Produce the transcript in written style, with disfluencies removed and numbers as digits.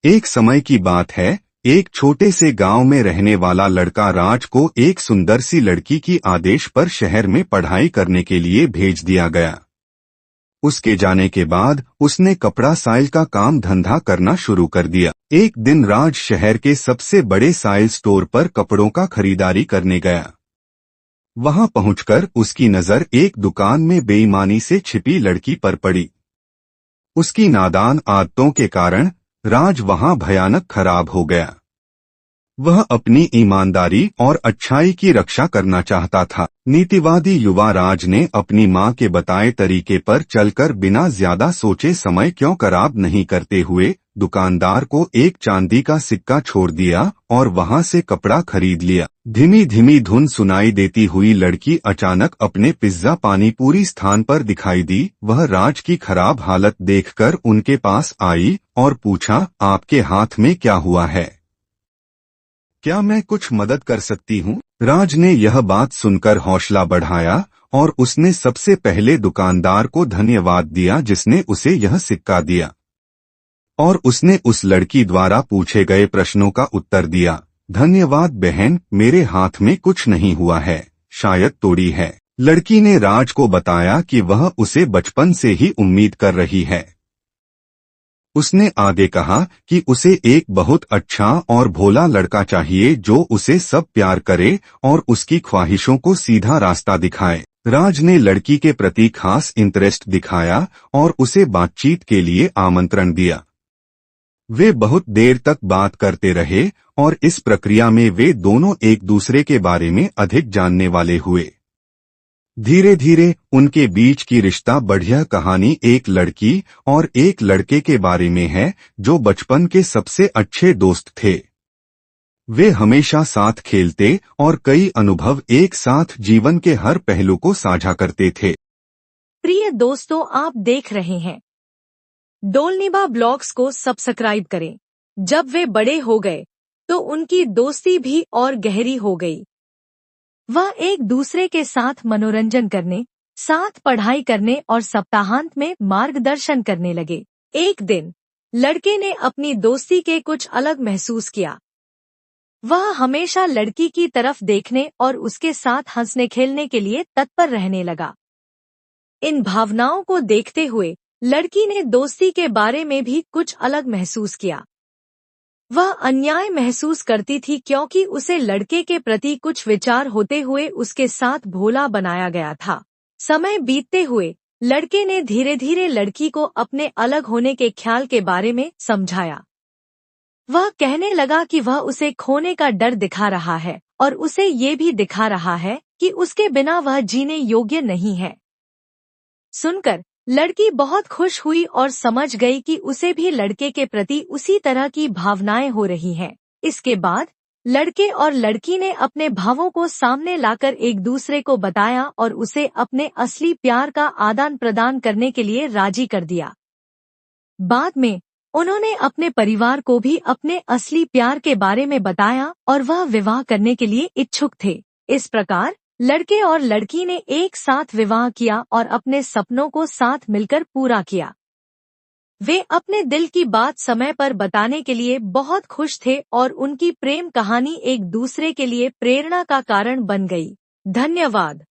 एक समय की बात है, एक छोटे से गांव में रहने वाला लड़का राज को एक सुंदर सी लड़की की आदेश पर शहर में पढ़ाई करने के लिए भेज दिया गया। उसके जाने के बाद उसने कपड़ा साइल का काम धंधा करना शुरू कर दिया। एक दिन राज शहर के सबसे बड़े साइल स्टोर पर कपड़ों का खरीदारी करने गया। वहां पहुंचकर उसकी नजर एक दुकान में बेईमानी से छिपी लड़की पर पड़ी। उसकी नादान आदतों के कारण राज वहां भयानक खराब हो गया। वह अपनी ईमानदारी और अच्छाई की रक्षा करना चाहता था। नीतिवादी युवा राज ने अपनी मां के बताए तरीके पर चलकर बिना ज्यादा सोचे समय क्यों खराब नहीं करते हुए दुकानदार को एक चांदी का सिक्का छोड़ दिया और वहां से कपड़ा खरीद लिया। धीमी धीमी धुन सुनाई देती हुई लड़की अचानक अपने पिज्जा पानी पूरी स्थान पर दिखाई दी। वह राज की खराब हालत देखकर उनके पास आई और पूछा, आपके हाथ में क्या हुआ है? क्या मैं कुछ मदद कर सकती हूँ? राज ने यह बात सुनकर हौसला बढ़ाया और उसने सबसे पहले दुकानदार को धन्यवाद दिया जिसने उसे यह सिक्का दिया, और उसने उस लड़की द्वारा पूछे गए प्रश्नों का उत्तर दिया। धन्यवाद बहन, मेरे हाथ में कुछ नहीं हुआ है, शायद तोड़ी है। लड़की ने राज को बताया कि वह उसे बचपन से ही उम्मीद कर रही है। उसने आगे कहा कि उसे एक बहुत अच्छा और भोला लड़का चाहिए जो उसे सब प्यार करे और उसकी ख्वाहिशों को सीधा रास्ता दिखाए। राज ने लड़की के प्रति खास इंटरेस्ट दिखाया और उसे बातचीत के लिए आमंत्रण दिया। वे बहुत देर तक बात करते रहे और इस प्रक्रिया में वे दोनों एक दूसरे के बारे में अधिक जानने वाले हुए। धीरे धीरे उनके बीच की रिश्ता बढ़िया कहानी एक लड़की और एक लड़के के बारे में है जो बचपन के सबसे अच्छे दोस्त थे। वे हमेशा साथ खेलते और कई अनुभव एक साथ जीवन के हर पहलू को साझा करते थे। प्रिय दोस्तों, आप देख रहे हैं डोलनिभा ब्लॉग्स को सब्सक्राइब करें। जब वे बड़े हो गए तो उनकी दोस्ती भी और गहरी हो गई। वह एक दूसरे के साथ मनोरंजन करने, साथ पढ़ाई करने और सप्ताहांत में मार्गदर्शन करने लगे। एक दिन लड़के ने अपनी दोस्ती के कुछ अलग महसूस किया। वह हमेशा लड़की की तरफ देखने और उसके साथ हंसने खेलने के लिए तत्पर रहने लगा। इन भावनाओं को देखते हुए लड़की ने दोस्ती के बारे में भी कुछ अलग महसूस किया। वह अन्याय महसूस करती थी क्योंकि उसे लड़के के प्रति कुछ विचार होते हुए उसके साथ भोला बनाया गया था। समय बीतते हुए लड़के ने धीरे धीरे लड़की को अपने अलग होने के ख्याल के बारे में समझाया। वह कहने लगा कि वह उसे खोने का डर दिखा रहा है और उसे ये भी दिखा रहा है कि उसके बिना वह जीने योग्य नहीं है। सुनकर लड़की बहुत खुश हुई और समझ गई कि उसे भी लड़के के प्रति उसी तरह की भावनाएं हो रही हैं। इसके बाद लड़के और लड़की ने अपने भावों को सामने लाकर एक दूसरे को बताया और उसे अपने असली प्यार का आदान प्रदान करने के लिए राजी कर दिया। बाद में उन्होंने अपने परिवार को भी अपने असली प्यार के बारे में बताया और वह विवाह करने के लिए इच्छुक थे। इस प्रकार लड़के और लड़की ने एक साथ विवाह किया और अपने सपनों को साथ मिलकर पूरा किया। वे अपने दिल की बात समय पर बताने के लिए बहुत खुश थे और उनकी प्रेम कहानी एक दूसरे के लिए प्रेरणा का कारण बन गई। धन्यवाद।